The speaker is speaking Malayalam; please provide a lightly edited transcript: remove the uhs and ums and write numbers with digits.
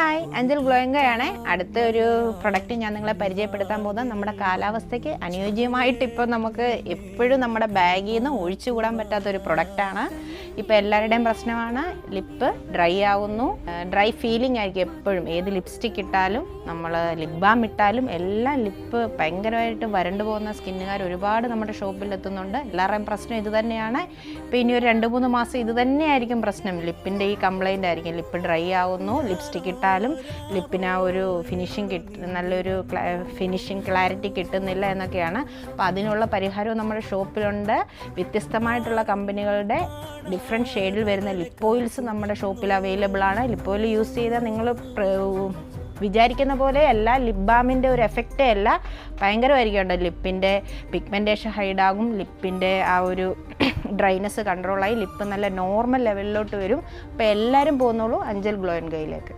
ഹായ്, അഞ്ചൽ ഗ്ലോയിങ്കയാണ്. അടുത്ത ഒരു പ്രൊഡക്റ്റ് ഞാൻ നിങ്ങളെ പരിചയപ്പെടുത്താൻ പോകുന്നത് നമ്മുടെ കാലാവസ്ഥയ്ക്ക് അനുയോജ്യമായിട്ട് ഇപ്പോൾ നമുക്ക് എപ്പോഴും നമ്മുടെ ബാഗിൽ നിന്ന് ഒഴിച്ചുകൂടാൻ പറ്റാത്തൊരു പ്രൊഡക്റ്റാണ്. ഇപ്പോൾ എല്ലാവരുടെയും പ്രശ്നമാണ് ലിപ്പ് ഡ്രൈ ആവുന്നു, ഡ്രൈ ഫീലിംഗ് ആയിരിക്കും എപ്പോഴും. ഏത് ലിപ്സ്റ്റിക് ഇട്ടാലും നമ്മൾ ലിപ് ബാം ഇട്ടാലും എല്ലാം ലിപ്പ് ഭയങ്കരമായിട്ട് വരണ്ടു പോകുന്ന സ്കിന്നുകാർ ഒരുപാട് നമ്മുടെ ഷോപ്പിൽ എത്തുന്നുണ്ട്. എല്ലാവരുടെയും പ്രശ്നം ഇത് തന്നെയാണ്. ഇപ്പോൾ ഇനി ഒരു 2-3 മാസം ഇത് തന്നെയായിരിക്കും പ്രശ്നം. ലിപ്പിൻ്റെ ഈ കംപ്ലൈൻ്റ് ആയിരിക്കും. ലിപ്പ് ഡ്രൈ ആവുന്നു, ലിപ്സ്റ്റിക് ഇട്ടാലും ലിപ്പിന് ആ ഒരു നല്ലൊരു ഫിനിഷിങ് ക്ലാരിറ്റി കിട്ടുന്നില്ല എന്നൊക്കെയാണ്. അപ്പോൾ അതിനുള്ള പരിഹാരവും നമ്മുടെ ഷോപ്പിലുണ്ട്. വ്യത്യസ്തമായിട്ടുള്ള കമ്പനികളുടെ ഡിഫറെൻറ്റ് ഷെയ്ഡിൽ വരുന്ന ലിപ്പ് ഓയിൽസ് നമ്മുടെ ഷോപ്പിൽ അവൈലബിൾ ആണ്. ലിപ്പ് ഓയിൽ യൂസ് ചെയ്താൽ നിങ്ങൾ വിചാരിക്കുന്ന പോലെ അല്ല, ലിപ് ബാമിൻ്റെ ഒരു എഫക്റ്റേ അല്ല, ഭയങ്കരമായിരിക്കും. ലിപ്പിൻ്റെ പിഗ്മെൻറ്റേഷൻ ഹൈഡാകും, ലിപ്പിൻ്റെ ആ ഒരു ഡ്രൈനെസ് കൺട്രോളായി ലിപ്പ് നല്ല നോർമൽ ലെവലിലോട്ട് വരും. അപ്പോൾ എല്ലാവരും പോകുന്നുള്ളൂ അഞ്ചൽ ഗ്ലോ ആൻഡ് ഗൈയിലേക്ക്.